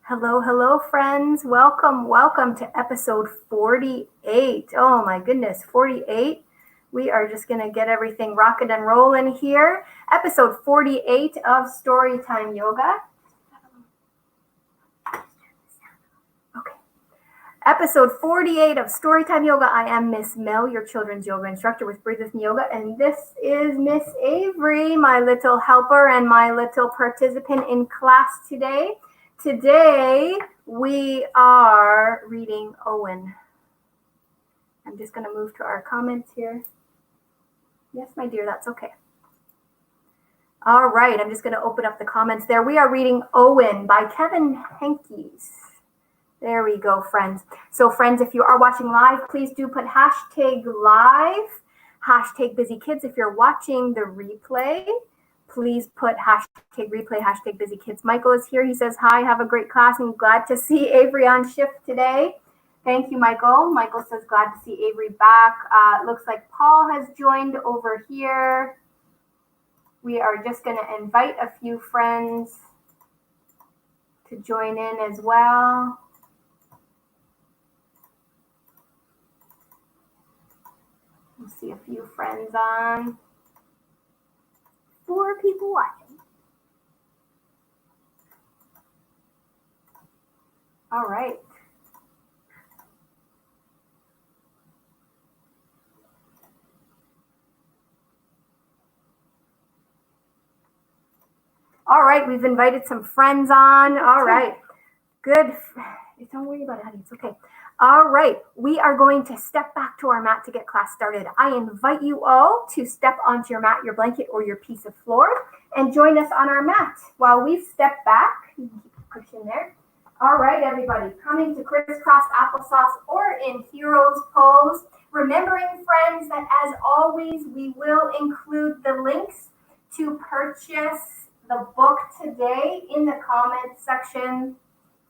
Hello, hello, friends. Welcome to episode 48. Oh my goodness, 48. We are just going to get everything rocking and rolling here. Episode 48 of Storytime Yoga. Okay. Episode 48 of Storytime Yoga. I am Miss Mel, your children's yoga instructor with Breathe With Me Yoga, and this is Miss Avery, my little helper and my little participant in class today. Today, we are reading Owen. I'm just going to move to our comments here. Yes, my dear, that's okay. All right, I'm just going to open up the comments there. We are reading Owen by Kevin Henkes. There we go, friends. So, friends, if you are watching live, please do put hashtag live, hashtag busy kids. If you're watching the replay, please put hashtag replay, hashtag busy kids. Michael is here. He says, hi, have a great class. I'm glad to see Avery on shift today. Thank you, Michael. Michael says, glad to see Avery back. Looks like Paul has joined over here. We are just going to invite a few friends to join in as well. We'll see a few friends on. 4 people watching. All right. All right, we've invited some friends on. All right, good. Don't worry about it, honey. It's okay. All right, we are going to step back to our mat to get class started. I invite you all to step onto your mat, your blanket, or your piece of floor and join us on our mat while we step back. You can keep the cushion there. All right, everybody, coming to crisscross applesauce or in hero's pose. Remembering, friends, that as always, we will include the links to purchase the book today in the comments section.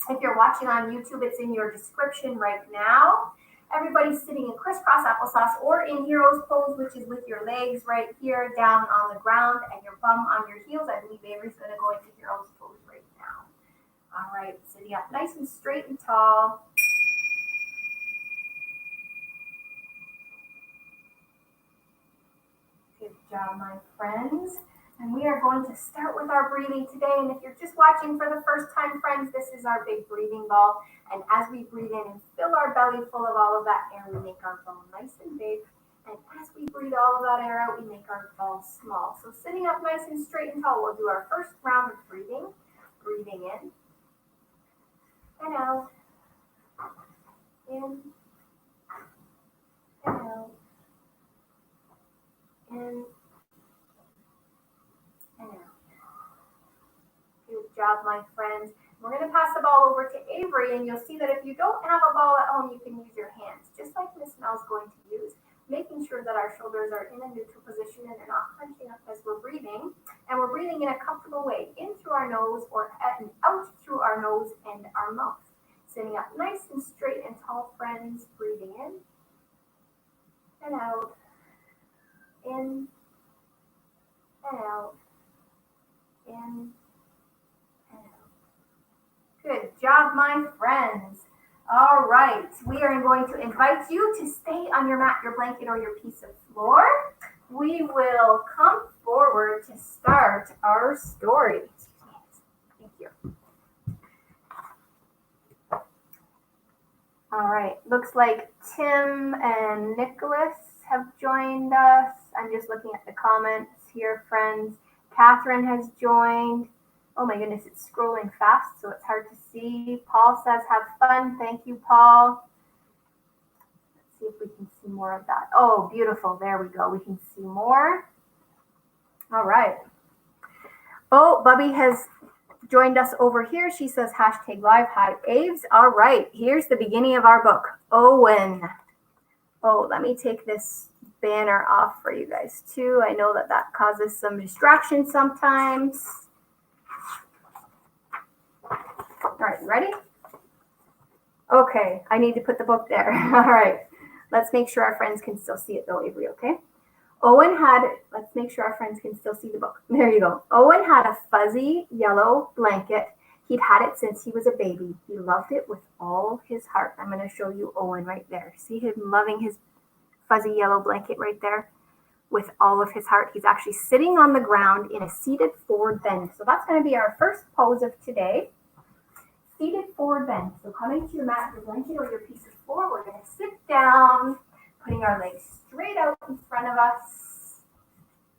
If you're watching on YouTube, it's in your description right now. Everybody's sitting in crisscross applesauce or in hero's pose, which is with your legs right here down on the ground and your bum on your heels. I believe Avery's going to go into hero's pose right now. All right, sitting up nice and straight and tall. Good job, my friends. And we are going to start with our breathing today. And if you're just watching for the first time, friends, this is our big breathing ball. And as we breathe in and fill our belly full of all of that air, we make our ball nice and big. And as we breathe all of that air out, we make our ball small. So sitting up nice and straight and tall, we'll do our first round of breathing. Breathing in and out. In and out. In and out. Good job, my friends. We're going to pass the ball over to Avery, and you'll see that if you don't have a ball at home, you can use your hands, just like Miss Mel's going to use, making sure that our shoulders are in a neutral position and they're not crunching up as we're breathing. And we're breathing in a comfortable way, in through our nose or out through our nose and our mouth. Sitting up nice and straight and tall, friends, breathing in and out, in and out, in and out. Good job, my friends. All right, we are going to invite you to stay on your mat, your blanket, or your piece of floor. We will come forward to start our story. Thank you. All right, looks like Tim and Nicholas have joined us. I'm just looking at the comments here, friends. Catherine has joined. Oh my goodness, it's scrolling fast, so it's hard to see. Paul says, have fun. Thank you, Paul. Let's see if we can see more of that. Oh, beautiful. There we go. We can see more. All right. Oh, Bubby has joined us over here. She says, hashtag live. Hi, Aves. All right. Here's the beginning of our book, Owen. Oh, let me take this banner off for you guys, too. I know that causes some distraction sometimes. All right, ready? Okay, I need to put the book there. All right, let's make sure our friends can still see it though, Avery, okay? Let's make sure our friends can still see the book. There you go. Owen had a fuzzy yellow blanket He'd had it since he was a baby. He loved it with all his heart. I'm going to show you Owen right there. See him loving his fuzzy yellow blanket right there with all of his heart. He's actually sitting on the ground in a seated forward bend. So that's going to be our first pose of today. Seated forward bend. So coming to your mat, your blanket, or your piece of floor, we're going to sit down, putting our legs straight out in front of us.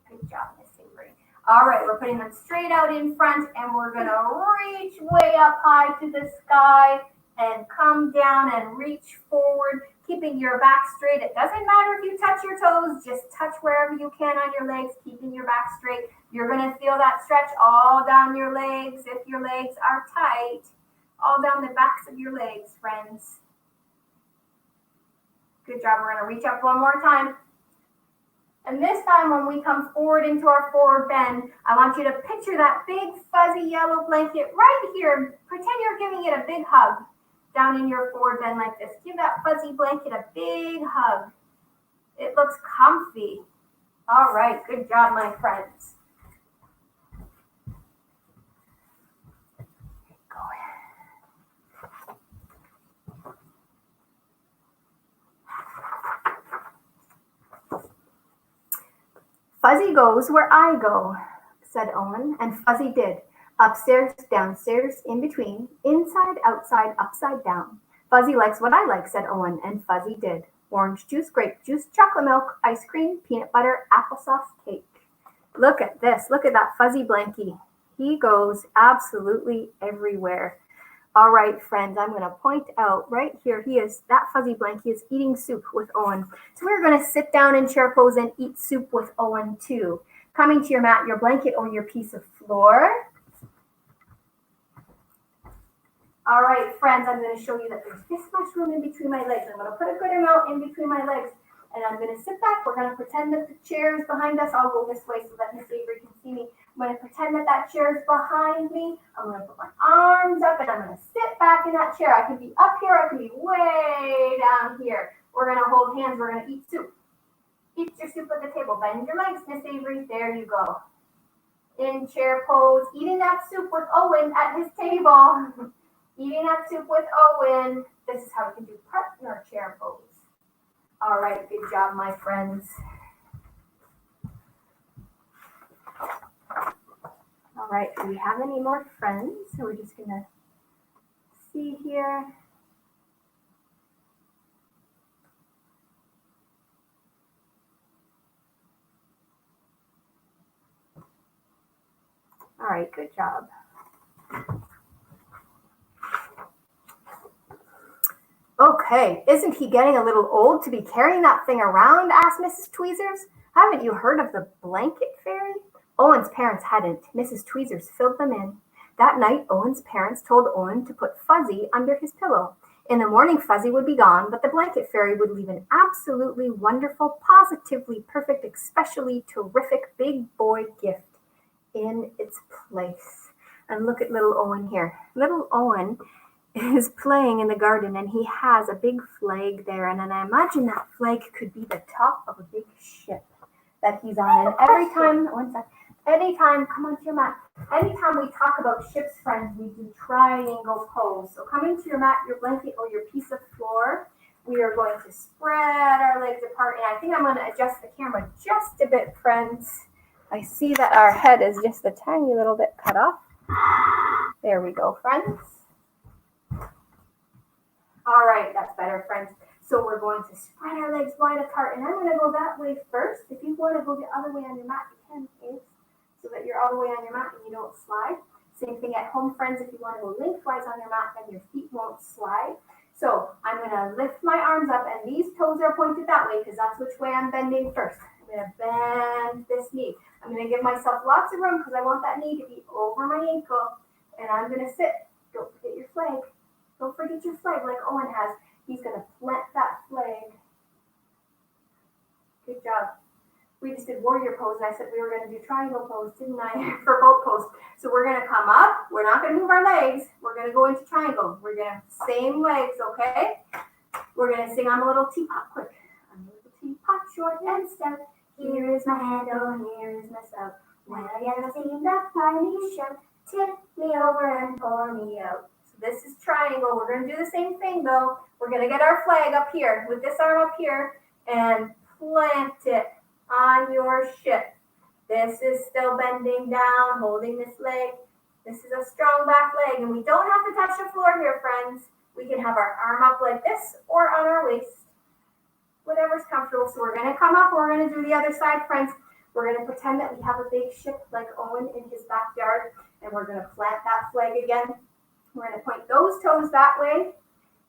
Good job, Miss Avery. All right, we're putting them straight out in front, and we're going to reach way up high to the sky and come down and reach forward, keeping your back straight. It doesn't matter if you touch your toes, just touch wherever you can on your legs, keeping your back straight. You're going to feel that stretch all down your legs if your legs are tight. All down the backs of your legs, friends. Good job. We're going to reach up one more time. And this time when we come forward into our forward bend, I want you to picture that big fuzzy yellow blanket right here. Pretend you're giving it a big hug down in your forward bend like this. Give that fuzzy blanket a big hug. It looks comfy. All right. Good job, my friends. Fuzzy goes where I go, said Owen, and Fuzzy did. Upstairs, downstairs, in between, inside, outside, upside down. Fuzzy likes what I like, said Owen, and Fuzzy did. Orange juice, grape juice, chocolate milk, ice cream, peanut butter, applesauce, cake. Look at this. Look at that fuzzy blankie. He goes absolutely everywhere. All right, friends, I'm going to point out right here, that fuzzy blankie is eating soup with Owen. So we're going to sit down in chair pose and eat soup with Owen too. Coming to your mat, your blanket, or your piece of floor. All right, friends, I'm going to show you that there's this much room in between my legs. I'm going to put a good amount in between my legs, and I'm going to sit back. We're going to pretend that the chair is behind us. I'll go this way so that Miss Avery can see me. I'm going to pretend that chair is behind me. I'm going to put my arms up, and I'm going to sit back in that chair. I can be up here. I can be way down here. We're going to hold hands. We're going to eat soup. Eat your soup at the table. Bend your legs, Miss Avery. There you go. In chair pose, eating that soup with Owen at his table. Eating that soup with Owen. This is how you can do partner chair pose. All right, good job, my friends. All right, do we have any more friends? So we're just going to see here. All right, good job. Okay, isn't he getting a little old to be carrying that thing around? Asked Mrs. Tweezers. Haven't you heard of the blanket fairy? Owen's parents hadn't. Mrs. Tweezers filled them in. That night, Owen's parents told Owen to put Fuzzy under his pillow. In the morning, Fuzzy would be gone, but the blanket fairy would leave an absolutely wonderful, positively perfect, especially terrific big boy gift in its place. And look at little Owen here. Little Owen is playing in the garden, and he has a big flag there, and then I imagine that flag could be the top of a big ship that he's on. And anytime, come on to your mat. Anytime we talk about ships, friends, we do triangle pose. So coming to your mat, your blanket, or your piece of floor, we are going to spread our legs apart, and I think I'm going to adjust the camera just a bit, friends. I see that our head is just a tiny little bit cut off. There we go, friends. All right, that's better, friends. So we're going to spread our legs wide apart, and I'm going to go that way first. If you want to go the other way on your mat, you can, okay? So that you're all the way on your mat and you don't slide. Same thing at home, friends. If you want to go lengthwise on your mat, then your feet won't slide. So I'm going to lift my arms up, and these toes are pointed that way because that's which way I'm bending first. I'm going to bend this knee. I'm going to give myself lots of room because I want that knee to be over my ankle, and I'm going to sit. Don't forget your flag. Don't forget your flag like Owen has. He's going to plant that flag. Good job. We just did warrior pose, and I said we were going to do triangle pose, didn't I? For boat pose. So we're going to come up. We're not going to move our legs. We're going to go into triangle. We're going to same legs, okay? We're going to sing I'm a little teapot quick. I'm a little teapot, short and stout. Here is my handle, here is my spout. When I get a steam that fire me shout. Tip me over and pour me out. So this is triangle. We're going to do the same thing though. We're going to get our flag up here with this arm up here and plant it on your ship. This is still bending down, holding this leg. This is a strong back leg, and we don't have to touch the floor here, friends. We can have our arm up like this or on our waist, whatever's comfortable. So we're going to come up, we're going to do the other side, friends. We're going to pretend that we have a big ship like Owen in his backyard, and we're going to plant that flag again. We're going to point those toes that way,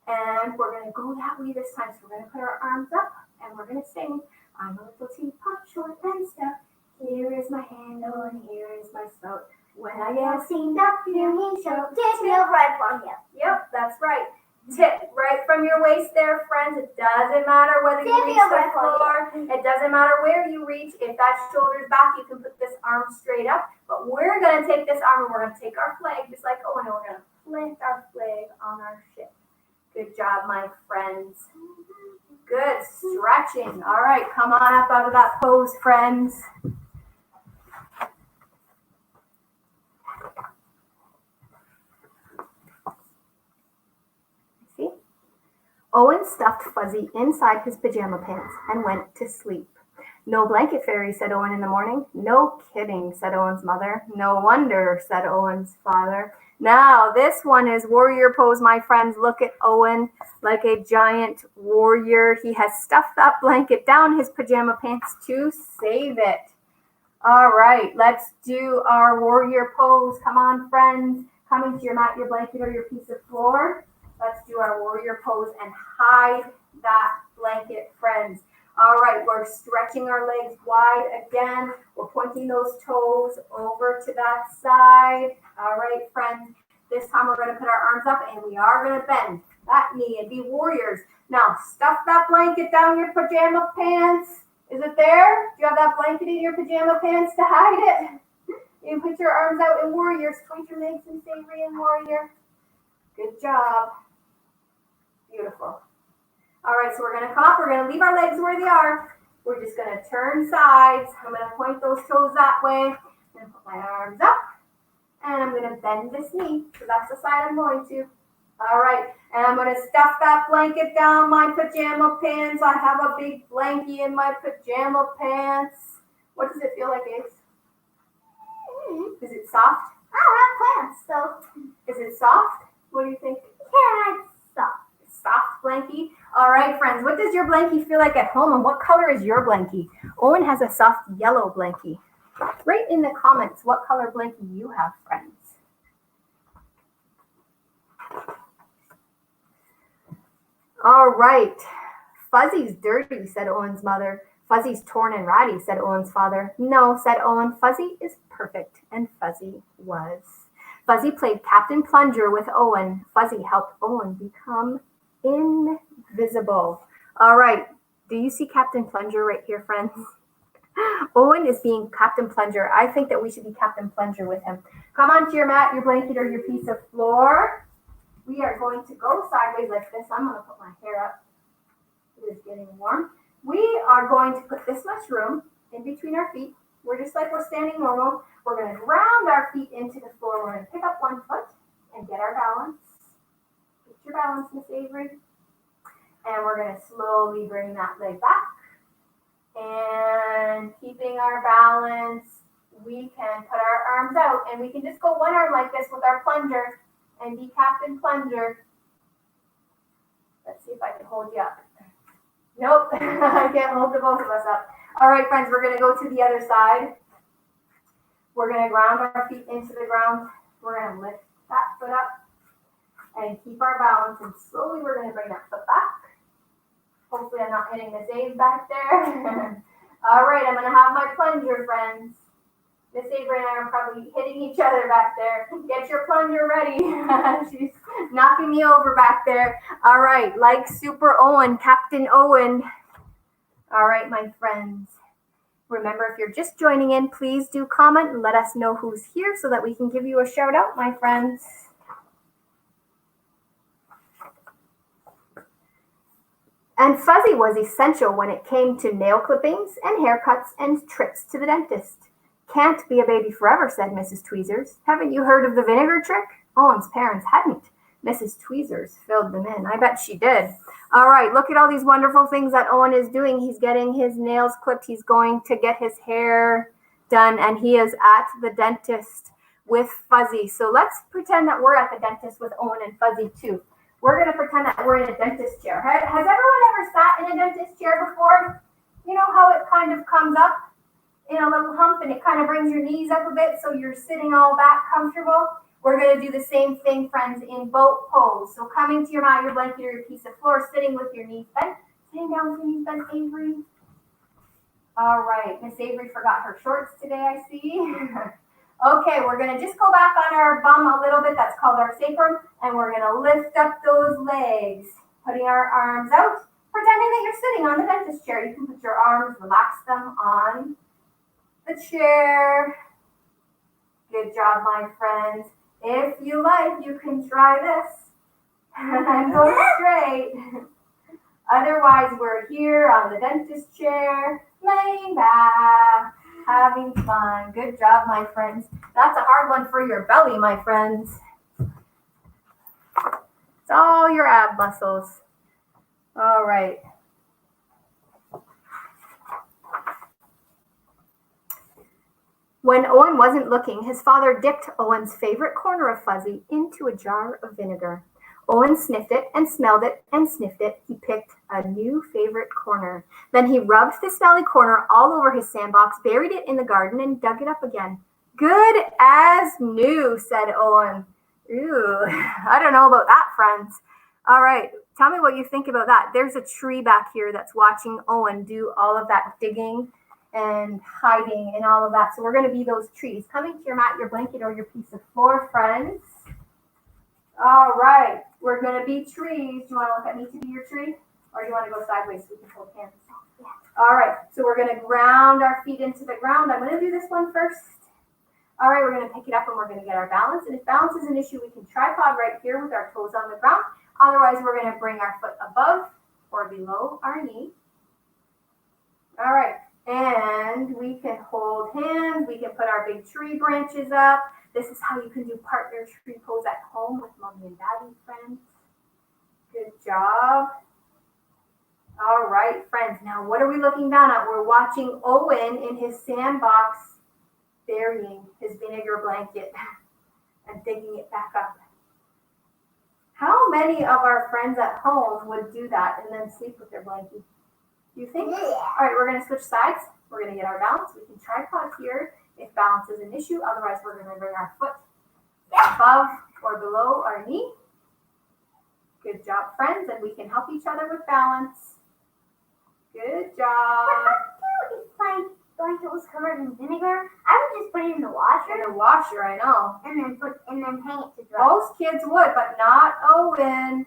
and we're going to go that way this time. So we're going to put our arms up, and we're going to sing, I'm a little teapot, short and stout. Here is my handle, and here is my spout. When I yell, steamed up, hear me shout, tip me over right from you. Yep, that's right. Tip right from your waist there, friends. It doesn't matter whether you reach the floor. It doesn't matter where you reach. If that shoulder's back, you can put this arm straight up. But we're going to take this arm and we're going to take our flag, just like Owen, and we're going to plant our flag on our ship. Good job, my friends. Good stretching. All right, come on up out of that pose, friends. Owen stuffed Fuzzy inside his pajama pants and went to sleep. No blanket fairy, said Owen in the morning. No kidding, said Owen's mother. No wonder, said Owen's father. Now, this one is warrior pose, my friends. Look at Owen like a giant warrior. He has stuffed that blanket down his pajama pants to save it. All right, let's do our warrior pose. Come on, friends. Come into your mat, your blanket, or your piece of floor. Let's do our warrior pose and hide that blanket, friends. All right, we're stretching our legs wide again. We're pointing those toes over to that side. All right, friends. This time we're going to put our arms up and we are going to bend that knee and be warriors. Now, stuff that blanket down your pajama pants. Is it there? Do you have that blanket in your pajama pants to hide it? You put your arms out in warriors. Point your legs and say in warrior. Good job. Beautiful. All right, so we're going to come up. We're going to leave our legs where they are. We're just going to turn sides. I'm going to point those toes that way. I'm going to put my arms up. And I'm going to bend this knee. So that's the side I'm going to. All right. And I'm going to stuff that blanket down my pajama pants. I have a big blankie in my pajama pants. What does it feel like, Ace? Is it soft? I don't have pants, so. Is it soft? What do you think? Yeah, it's soft. Soft blankie. All right, friends, what does your blankie feel like at home, and what color is your blankie? Owen has a soft yellow blankie. Write in the comments what color blankie you have, friends. All right. Fuzzy's dirty, said Owen's mother. Fuzzy's torn and ratty, said Owen's father. No, said Owen, Fuzzy is perfect, and Fuzzy was. Fuzzy played Captain Plunger with Owen. Fuzzy helped Owen become invisible. All right. Do you see Captain Plunger right here, friends? Owen is being Captain Plunger. I think that we should be Captain Plunger with him. Come onto your mat, your blanket, or your piece of floor. We are going to go sideways like this. I'm going to put my hair up. It is getting warm. We are going to put this much room in between our feet. We're just like we're standing normal. We're going to ground our feet into the floor. We're going to pick up one foot and get our balance. Get your balance, Miss Avery. And we're going to slowly bring that leg back. And keeping our balance, we can put our arms out. And we can just go one arm like this with our plunger and be Captain Plunger. Let's see if I can hold you up. Nope, I can't hold the both of us up. All right, friends, we're going to go to the other side. We're going to ground our feet into the ground. We're going to lift that foot up and keep our balance. And slowly we're going to bring that foot back. Hopefully I'm not hitting Miss Abe back there. All right, I'm going to have my plunger, friends. Miss Avery and I are probably hitting each other back there. Get your plunger ready. She's knocking me over back there. All right, like Super Owen, Captain Owen. All right, my friends. Remember, if you're just joining in, please do comment and let us know who's here so that we can give you a shout out, my friends. And Fuzzy was essential when it came to nail clippings and haircuts and trips to the dentist. Can't be a baby forever, said Mrs. Tweezers. Haven't you heard of the vinegar trick? Owen's parents hadn't. Mrs. Tweezers filled them in. I bet she did. All right, look at all these wonderful things that Owen is doing. He's getting his nails clipped. He's going to get his hair done, and he is at the dentist with Fuzzy. So let's pretend that we're at the dentist with Owen and Fuzzy too. We're going to pretend that we're in a dentist chair. Has everyone ever sat in a dentist chair before? You know how it kind of comes up in a little hump and it kind of brings your knees up a bit so you're sitting all back comfortable? We're going to do the same thing, friends, in boat pose. So coming to your mat, your blanket, or your piece of floor, sitting with your knees bent. Sitting down with your knees bent, Avery. All right, Miss Avery forgot her shorts today, I see. Okay, we're going to just go back on our bum a little bit. That's called our sacrum. And we're going to lift up those legs, putting our arms out, pretending that you're sitting on the dentist chair. You can put your arms, relax them on the chair. Good job, my friends. If you like, you can try this and go straight. Otherwise, we're here on the dentist chair, laying back, having fun. Good job, my friends. That's a hard one for your belly, my friends. It's all your ab muscles. All right. When Owen wasn't looking, his father dipped Owen's favorite corner of Fuzzy into a jar of vinegar. Owen sniffed it and smelled it and sniffed it. He picked a new favorite corner. Then he rubbed the smelly corner all over his sandbox, buried it in the garden, and dug it up again. Good as new, said Owen. Ooh, I don't know about that, friends. All right, tell me what you think about that. There's a tree back here that's watching Owen do all of that digging and hiding and all of that. So we're going to be those trees. Coming to your mat, your blanket, or your piece of floor, friends. All right, we're going to be trees. Do you want to look at me to be your tree? Or do you want to go sideways so we can hold hands? Yeah. All right, so we're going to ground our feet into the ground. I'm going to do this one first. All right, we're going to pick it up and we're going to get our balance. And if balance is an issue, we can tripod right here with our toes on the ground. Otherwise, we're going to bring our foot above or below our knee. All right. And we can hold hands. We can put our big tree branches up. This is how you can do partner tree pose at home with mommy and daddy, friends. Good job. All right, friends. Now, what are we looking down at? We're watching Owen in his sandbox burying his vinegar blanket and digging it back up. How many of our friends at home would do that and then sleep with their blanket? You think? Yeah. All right, we're going to switch sides. We're going to get our balance. We can tripod here if balance is an issue. Otherwise, we're going to bring our foot above or below our knee. Good job, friends. And we can help each other with balance. Good job. What if my blanket was covered in vinegar? I would just put it in the washer. In the washer, I know. And then hang it to dry. Most kids would, but not Owen.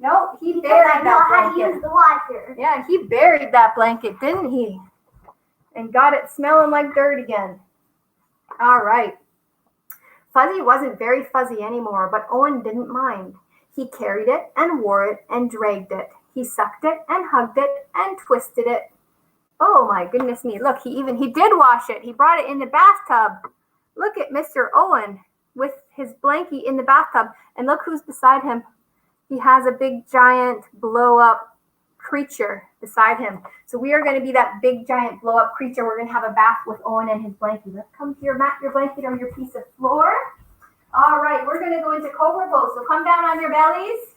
No, he buried I know that how to blanket. use the washer. Yeah, he buried that blanket, didn't he? And got it smelling like dirt again. All right. Fuzzy wasn't very fuzzy anymore, but Owen didn't mind. He carried it and wore it and dragged it. He sucked it and hugged it and twisted it. Oh my goodness me. Look, he did wash it. He brought it in the bathtub. Look at Mr. Owen with his blankie in the bathtub. And look who's beside him. He has a big giant blow up creature beside him. So we are going to be that big giant blow up creature. We're going to have a bath with Owen and his blankie. Let's come to your mat, your blanket, or your piece of floor. All right, we're going to go into cobra pose. So come down on your bellies.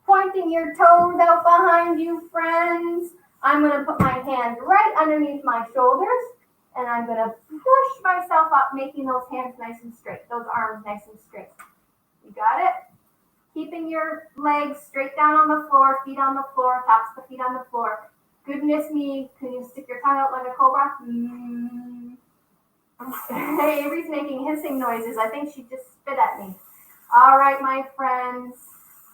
Pointing your toes out behind you, friends. I'm going to put my hands right underneath my shoulders. And I'm going to push myself up, making those hands nice and straight. Those arms nice and straight. You got it? Keeping your legs straight down on the floor, feet on the floor, taps the feet on the floor. Goodness me, can you stick your tongue out like a cobra? Hey, Avery's making hissing noises. I think she just spit at me. All right, my friends.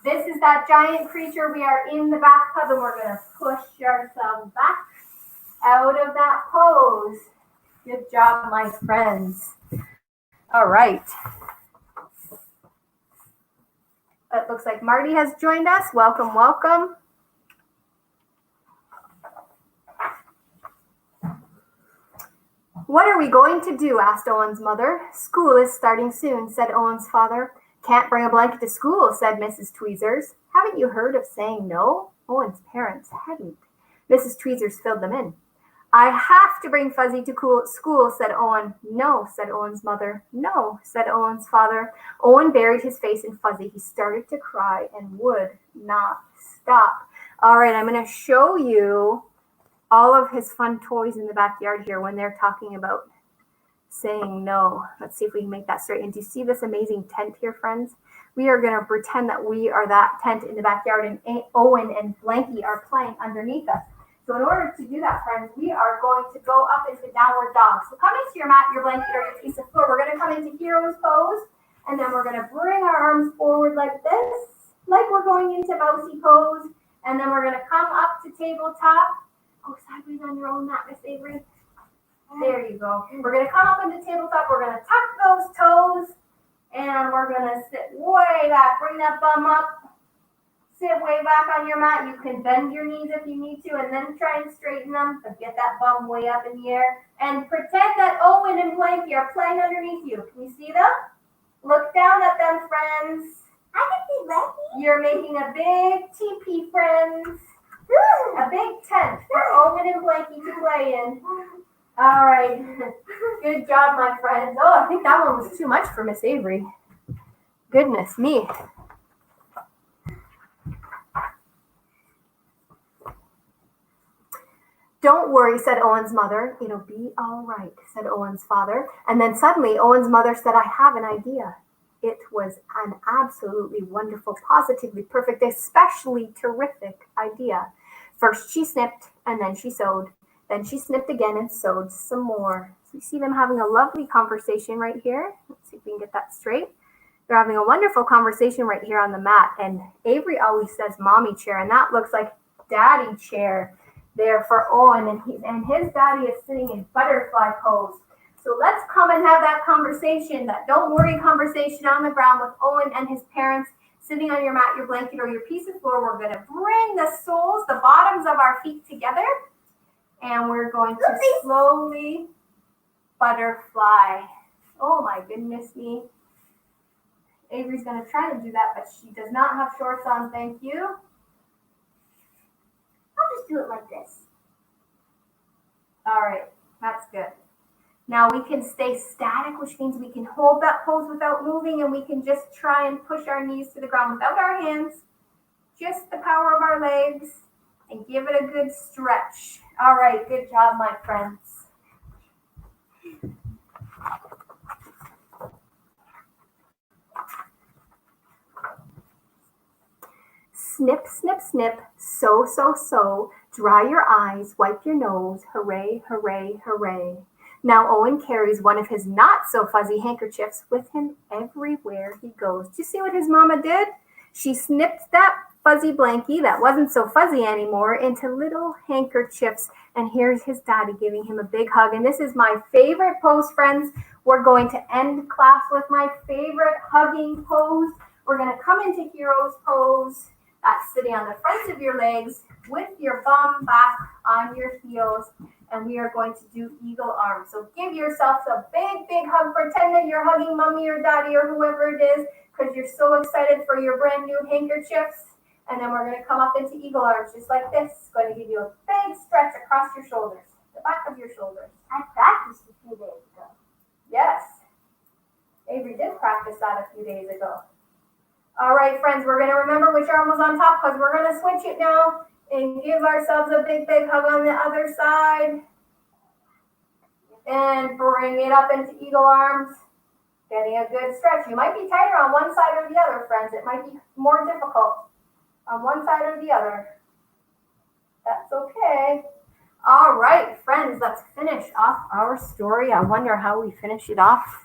This is that giant creature. We are in the bathtub and we're going to push ourselves back out of that pose. Good job, my friends. All right. It looks like Marty has joined us. Welcome, welcome. What are we going to do? Asked Owen's mother. School is starting soon, said Owen's father. Can't bring a blanket to school, said Mrs. Tweezers. Haven't you heard of saying no? Owen's parents hadn't. Mrs. Tweezers filled them in. I have to bring Fuzzy to school, said Owen. No, said Owen's mother. No, said Owen's father. Owen buried his face in Fuzzy. He started to cry and would not stop. All right, I'm going to show you all of his fun toys in the backyard here when they're talking about saying no. Let's see if we can make that straight. And do you see this amazing tent here, friends? We are going to pretend that we are that tent in the backyard, and Owen and Blanky are playing underneath us. So in order to do that, friends, we are going to go up into downward dog. So come into your mat, your blanket, or your piece of floor. We're going to come into hero's pose, and then we're going to bring our arms forward like this, like we're going into mousy pose. And then we're going to come up to tabletop. Go sideways on your own mat, Miss Avery. There you go. We're going to come up into tabletop. We're going to tuck those toes, and we're going to sit way back. Bring that bum up. Sit way back on your mat. You can bend your knees if you need to, and then try and straighten them. But get that bum way up in the air. And pretend that Owen and Blanky are playing underneath you. Can you see them? Look down at them, friends. I can see Blanky. You're making a big teepee, friends. A big tent for Owen and Blanky to play in. All right. Good job, my friends. Oh, I think that one was too much for Miss Avery. Goodness me. Don't worry, said Owen's mother. It'll be all right, said Owen's father. And then suddenly Owen's mother said, I have an idea. It was an absolutely wonderful, positively perfect, especially terrific idea. First she snipped, and then she sewed. Then she snipped again and sewed some more. So you see them having a lovely conversation right here. Let's see if we can get that straight. They're having a wonderful conversation right here on the mat. And Avery always says mommy chair, and that looks like daddy chair there for Owen. And his daddy is sitting in butterfly pose. So let's come and have that conversation, that don't worry conversation on the ground with Owen and his parents sitting on your mat, your blanket, or your piece of floor. We're going to bring the soles, the bottoms of our feet together, and we're going to slowly butterfly. Oh my goodness me. Avery's going to try to do that, but she does not have shorts on, thank you. I'll just do it like this. All right, that's good. Now we can stay static, which means we can hold that pose without moving, and we can just try and push our knees to the ground without our hands, just the power of our legs, and give it a good stretch. All right, good job, my friends. Snip, snip, snip, sew, sew, sew, dry your eyes, wipe your nose, hooray, hooray, hooray. Now Owen carries one of his not-so-fuzzy handkerchiefs with him everywhere he goes. Do you see what his mama did? She snipped that fuzzy blankie that wasn't so fuzzy anymore into little handkerchiefs. And here's his daddy giving him a big hug. And this is my favorite pose, friends. We're going to end class with my favorite hugging pose. We're going to come into hero's pose. That's sitting on the fronts of your legs with your bum back on your heels. And we are going to do eagle arms. So give yourselves a big, big hug. Pretend that you're hugging mommy or daddy or whoever it is, because you're so excited for your brand new handkerchiefs. And then we're going to come up into eagle arms just like this. It's going to give you a big stretch across your shoulders, the back of your shoulders. I practiced a few days ago. Yes. Avery did practice that a few days ago. All right, friends, we're going to remember which arm was on top, because we're going to switch it now and give ourselves a big, big hug on the other side. And bring it up into eagle arms. Getting a good stretch. You might be tighter on one side or the other, friends. It might be more difficult on one side or the other. That's okay. All right, friends, let's finish off our story. I wonder how we finish it off.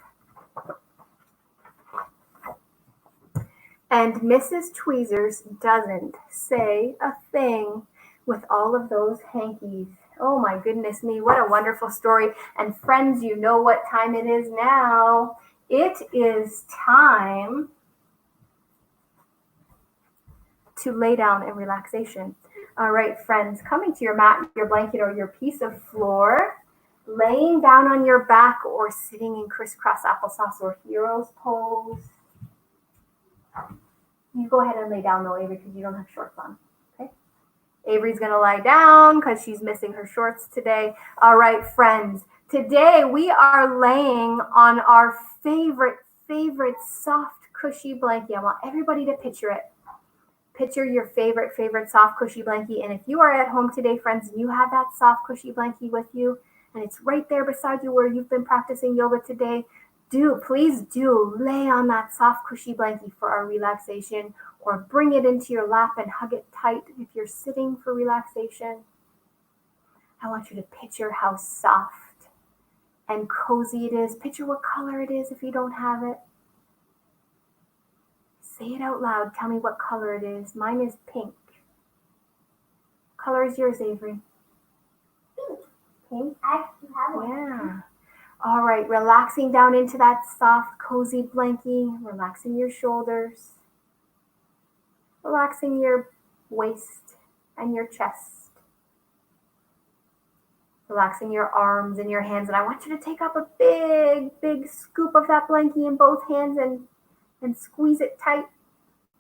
And Mrs. Tweezers doesn't say a thing with all of those hankies. Oh my goodness me, what a wonderful story. And friends, you know what time it is now. It is time to lay down in relaxation. All right, friends, coming to your mat, your blanket, or your piece of floor. laying down on your back or sitting in crisscross applesauce or hero's pose. You go ahead and lay down though, Avery, because you don't have shorts on. Okay. Avery's going to lie down because she's missing her shorts today. All right, friends. Today we are laying on our favorite soft, cushy blanket. I want everybody to picture it. Picture your favorite soft, cushy blanket. And if you are at home today, friends, and you have that soft, cushy blanket with you, and it's right there beside you where you've been practicing yoga today, please do lay on that soft, cushy blanket for our relaxation, or bring it into your lap and hug it tight if you're sitting for relaxation. I want you to picture how soft and cozy it is. Picture what color it is if you don't have it. Say it out loud. Tell me what color it is. Mine is pink. What color is yours, Avery? Pink. Pink? I actually have one. Yeah. All right, relaxing down into that soft, cozy blanket, relaxing your shoulders, relaxing your waist and your chest, relaxing your arms and your hands. And I want you to take up a big scoop of that blanket in both hands and squeeze it tight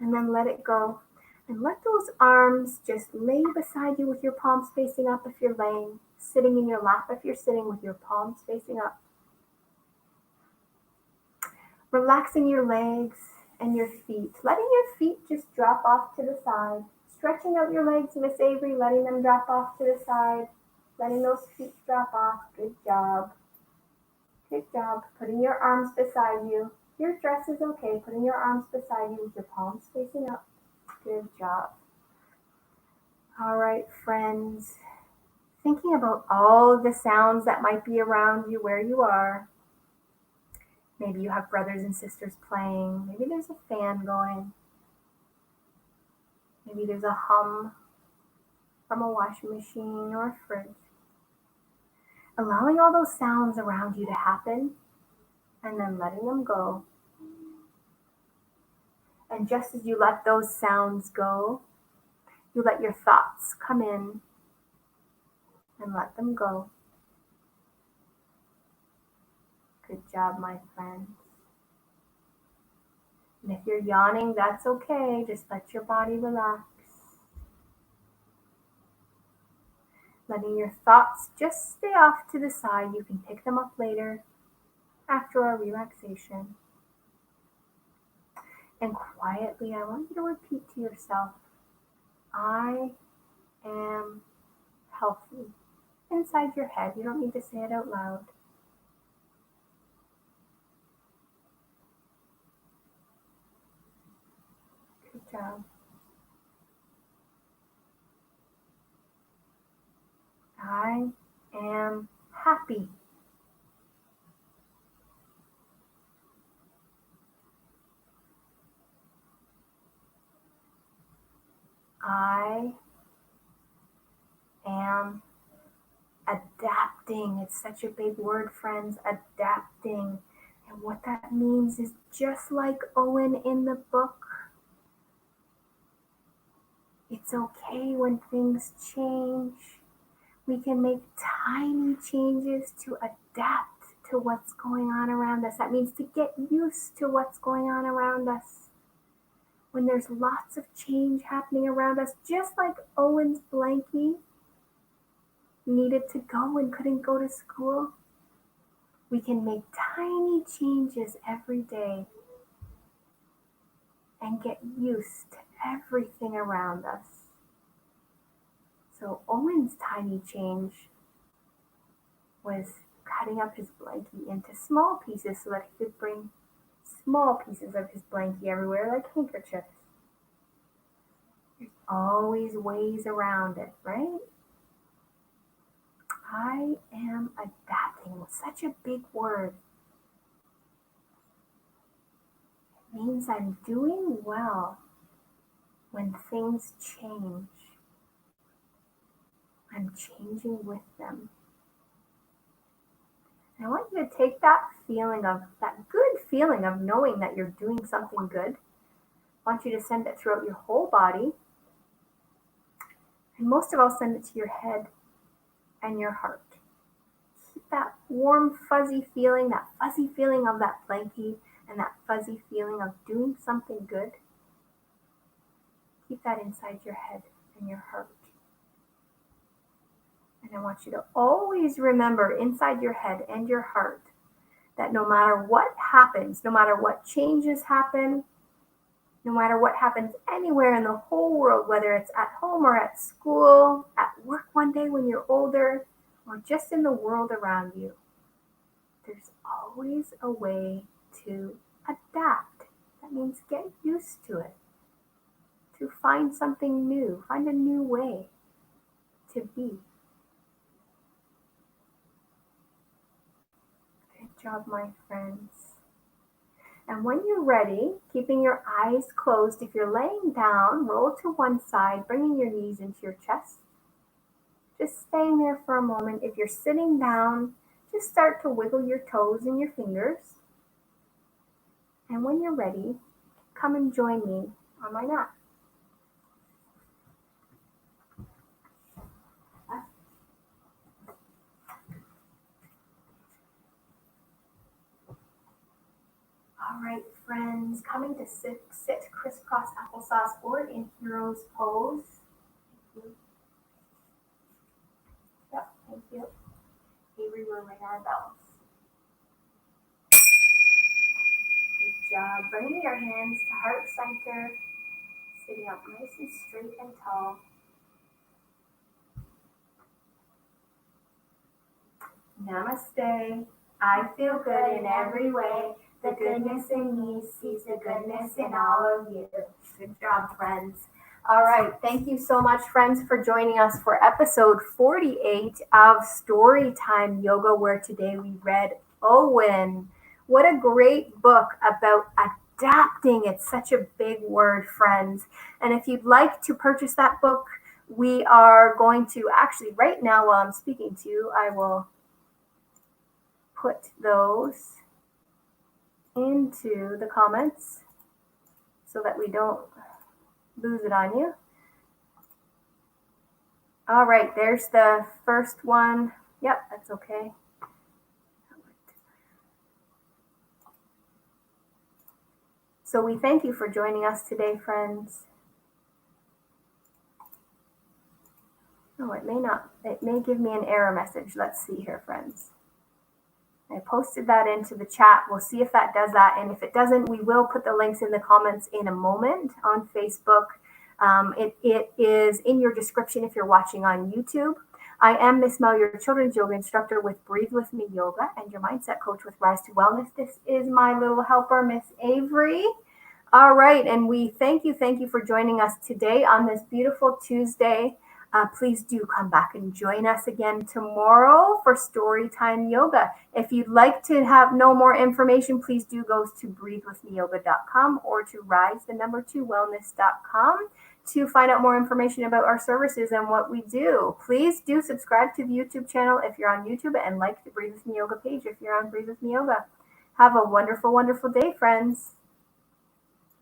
and then let it go. And let those arms just lay beside you with your palms facing up if you're laying, sitting in your lap if you're sitting with your palms facing up. Relaxing your legs and your feet, letting your feet just drop off to the side. Stretching out your legs, Miss Avery, letting them drop off to the side. Letting those feet drop off. Good job. Good job. Putting your arms beside you. Your dress is okay. Putting your arms beside you with your palms facing up. Good job. All right, friends. Thinking about all the sounds that might be around you where you are. Maybe you have brothers and sisters playing. Maybe there's a fan going. Maybe there's a hum from a washing machine or a fridge. Allowing all those sounds around you to happen and then letting them go. And just as you let those sounds go, you let your thoughts come in and let them go. Good job, my friends. And if you're yawning, that's okay. Just let your body relax. Letting your thoughts just stay off to the side. You can pick them up later after our relaxation. And quietly, I want you to repeat to yourself, I am healthy. Inside your head. You don't need to say it out loud. Good job. I am happy. I am adapting. It's such a big word, friends, adapting. And what that means is just like Owen in the book, it's okay when things change. We can make tiny changes to adapt to what's going on around us. That means to get used to what's going on around us. When there's lots of change happening around us, just like Owen's blankie needed to go and couldn't go to school, we can make tiny changes every day and get used to everything around us. So Owen's tiny change was cutting up his blankie into small pieces so that he could bring small pieces of his blankie everywhere like handkerchiefs. There's always ways around it, right? I am adapting. Such a big word. It means I'm doing well when things change. I'm changing with them. And I want you to take that good feeling of knowing that you're doing something good. I want you to send it throughout your whole body. And most of all, send it to your head and your heart. Keep that warm, fuzzy feeling of that blankie, and that fuzzy feeling of doing something good. Keep that inside your head and your heart. And I want you to always remember inside your head and your heart that no matter what happens, no matter what changes happen, no matter what happens anywhere in the whole world, whether it's at home or at school, at work one day when you're older, or just in the world around you, there's always a way to adapt. That means get used to it, to find something new, find a new way to be. Good job, my friends. And when you're ready, keeping your eyes closed, if you're laying down, roll to one side, bringing your knees into your chest. Just staying there for a moment. If you're sitting down, just start to wiggle your toes and your fingers. And when you're ready, come and join me on my mat. All right, friends, coming to sit crisscross applesauce forward in hero's pose. Thank you. Yep, thank you. Avery will ring our bells. Good job. Bringing your hands to heart center, sitting up nice and straight and tall. Namaste. I feel good in every way. The goodness in me sees the goodness in all of you. Good job, friends. All right. Thank you so much, friends, for joining us for episode 48 of Storytime Yoga, where today we read Owen. What a great book about adapting. It's such a big word, friends. And if you'd like to purchase that book, we are going to actually, right now while I'm speaking to you, I will put those into the comments so that we don't lose it on you. All right, there's the first one. Yep, that's okay. So we thank you for joining us today, friends. Oh, it may give me an error message. Let's see here, friends. I posted that into the chat. We'll see if that does that. And if it doesn't, we will put the links in the comments in a moment on Facebook. It is in your description if you're watching on YouTube. I am Miss Mel, your children's yoga instructor with Breathe With Me Yoga and your mindset coach with Rise to Wellness. This is my little helper, Miss Avery. All right. And we thank you for joining us today on this beautiful Tuesday. Please do come back and join us again tomorrow for Storytime Yoga. If you'd like to know more information, please do go to breathewithmeyoga.com or to rise2wellness.com to find out more information about our services and what we do. Please do subscribe to the YouTube channel if you're on YouTube and like the Breathe With Me Yoga page if you're on Breathe With Me Yoga. Have a wonderful, wonderful day, friends.